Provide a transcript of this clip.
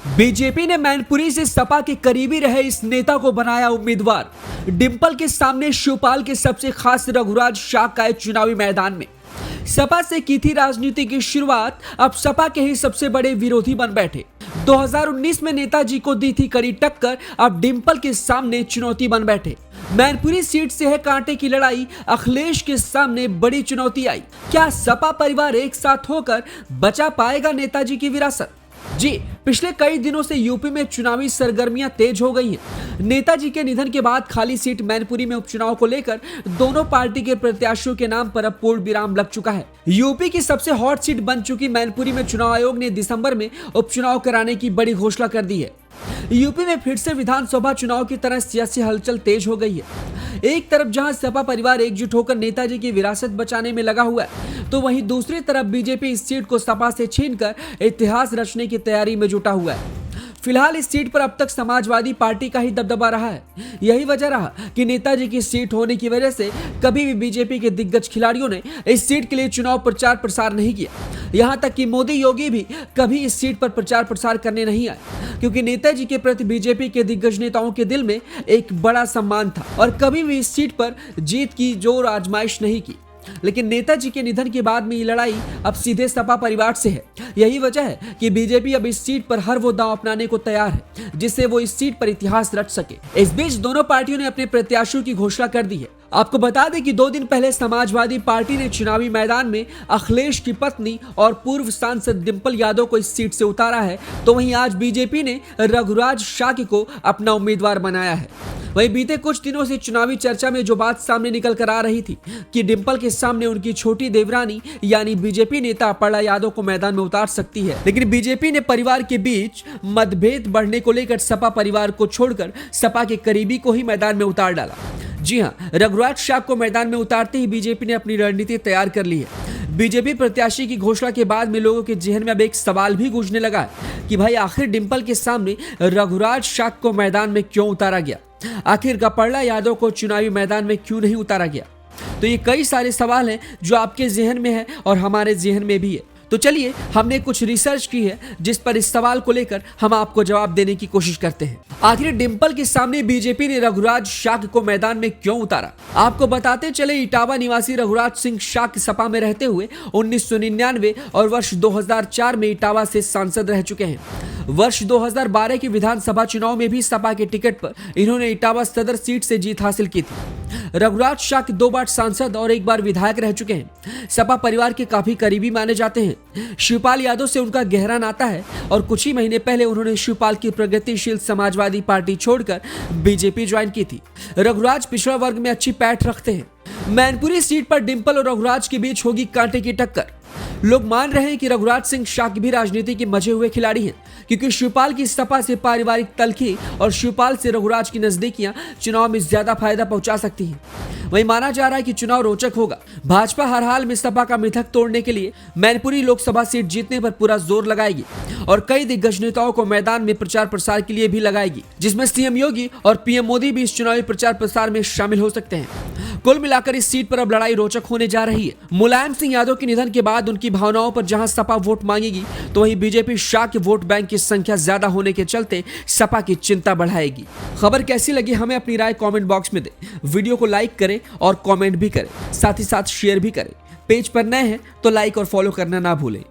BJP ने मैनपुरी से सपा के करीबी रहे इस नेता को बनाया उम्मीदवार। डिंपल के सामने शिवपाल के सबसे खास रघुराज शाह आए चुनावी मैदान में। सपा से की थी राजनीति की शुरुआत, अब सपा के ही सबसे बड़े विरोधी बन बैठे। 2019 में नेताजी को दी थी कड़ी टक्कर, अब डिंपल के सामने चुनौती बन बैठे। मैनपुरी सीट से है कांटे की लड़ाई, अखिलेश के सामने बड़ी चुनौती आई। क्या सपा परिवार एक साथ होकर बचा पाएगा नेताजी की विरासत? जी, पिछले कई दिनों से यूपी में चुनावी सरगर्मियां तेज हो गई हैं। नेताजी के निधन के बाद खाली सीट मैनपुरी में उपचुनाव को लेकर दोनों पार्टी के प्रत्याशियों के नाम पर अब पूर्ण विराम लग चुका है। यूपी की सबसे हॉट सीट बन चुकी मैनपुरी में चुनाव आयोग ने दिसंबर में उपचुनाव कराने की बड़ी घोषणा कर दी है। यूपी में फिर से विधानसभा चुनाव की तरह सियासी हलचल तेज हो गई है। एक तरफ जहां सपा परिवार एकजुट होकर नेताजी की विरासत बचाने में लगा हुआ है, तो वहीं दूसरी तरफ बीजेपी इस सीट को सपा से छीनकर इतिहास रचने की तैयारी में जुटा हुआ है। फिलहाल इस सीट पर अब तक समाजवादी पार्टी का ही दबदबा रहा है। यही वजह रहा कि नेताजी की सीट होने की वजह से कभी भी बीजेपी के दिग्गज खिलाड़ियों ने इस सीट के लिए चुनाव प्रचार प्रसार नहीं किया। यहां तक कि मोदी योगी भी कभी इस सीट पर प्रचार प्रसार करने नहीं आए, क्योंकि नेताजी के प्रति बीजेपी के दिग्गज नेताओं के दिल में एक बड़ा सम्मान था और कभी भी इस सीट पर जीत की जोर आजमाइश नहीं की। लेकिन नेताजी के निधन के बाद में ये लड़ाई अब सीधे सपा परिवार से है। यही वजह है कि बीजेपी अब इस सीट पर हर वो दांव अपनाने को तैयार है जिससे वो इस सीट पर इतिहास रच सके। इस बीच दोनों पार्टियों ने अपने प्रत्याशियों की घोषणा कर दी है। आपको बता दें कि 2 दिन पहले समाजवादी पार्टी ने चुनावी मैदान में अखिलेश की पत्नी और पूर्व सांसद डिंपल यादव को इस सीट से उतारा है, तो वहीं आज बीजेपी ने रघुराज शाह को अपना उम्मीदवार बनाया है। वहीं बीते कुछ दिनों से चुनावी चर्चा में जो बात सामने निकल कर आ रही थी कि डिंपल के सामने उनकी छोटी देवरानी यानी बीजेपी नेता अपर्णा यादव को मैदान में उतार सकती है, लेकिन बीजेपी ने परिवार के बीच मतभेद बढ़ने को लेकर सपा परिवार को छोड़कर सपा के करीबी को ही मैदान में उतार डाला। जी हां, रघुराज शाह को मैदान में उतारते ही बीजेपी ने अपनी रणनीति तैयार कर ली है। बीजेपी प्रत्याशी की घोषणा के बाद में लोगों के जहन में अब एक सवाल भी गूंजने लगा है कि भाई आखिर डिंपल के सामने रघुराज शाह को मैदान में क्यों उतारा गया, आखिर अपर्णा यादव को चुनावी मैदान में क्यों नहीं उतारा गया। तो ये कई सारे सवाल हैं जो आपके जहन में है और हमारे जहन में भी है। तो चलिए, हमने कुछ रिसर्च की है जिस पर इस सवाल को लेकर हम आपको जवाब देने की कोशिश करते हैं। आखिर डिंपल के सामने बीजेपी ने रघुराज शाह को मैदान में क्यों उतारा? आपको बताते चले, इटावा निवासी रघुराज सिंह शाह सपा में रहते हुए 1999 और वर्ष 2004 में इटावा से सांसद रह चुके हैं। वर्ष 2012 के विधानसभा चुनाव में भी सपा के टिकट पर इन्होंने इटावा सदर सीट से जीत हासिल की थी। रघुराज शाह 2 बार सांसद और 1 बार विधायक रह चुके हैं। सपा परिवार के काफी करीबी माने जाते हैं। शिवपाल यादव से उनका गहरा नाता है और कुछ ही महीने पहले उन्होंने शिवपाल की प्रगतिशील समाजवादी पार्टी छोड़कर बीजेपी ज्वाइन की थी। रघुराज पिछड़ा वर्ग में अच्छी पैठ रखते हैं। मैनपुरी सीट पर डिंपल और रघुराज के बीच होगी कांटे की टक्कर। लोग मान रहे हैं कि रघुराज सिंह शाह भी राजनीति के मजे हुए खिलाड़ी हैं, क्योंकि शिवपाल की सपा से पारिवारिक तलखी और शिवपाल से रघुराज की नजदीकियां चुनाव में ज्यादा फायदा पहुंचा सकती हैं। वहीं माना जा रहा है कि चुनाव रोचक होगा। भाजपा हर हाल में सपा का मिथक तोड़ने के लिए मैनपुरी लोकसभा सीट जीतने पर पूरा जोर लगाएगी और कई दिग्गज नेताओं को मैदान में प्रचार प्रसार के लिए भी लगाएगी, जिसमें सीएम योगी और पीएम मोदी भी इस चुनावी प्रचार प्रसार में शामिल हो सकते हैं। कुल मिलाकर इस सीट पर अब लड़ाई रोचक होने जा रही है। मुलायम सिंह यादव के निधन के बाद उनकी भावनाओं पर जहां सपा वोट मांगेगी, तो वहीं बीजेपी शाह के वोट बैंक की संख्या ज्यादा होने के चलते सपा की चिंता बढ़ाएगी। खबर कैसी लगी हमें अपनी राय कमेंट बॉक्स में दें। वीडियो को लाइक करें और कमेंट भी करें, साथ ही साथ शेयर भी करें। पेज पर नए हैं तो लाइक और फॉलो करना ना भूलें।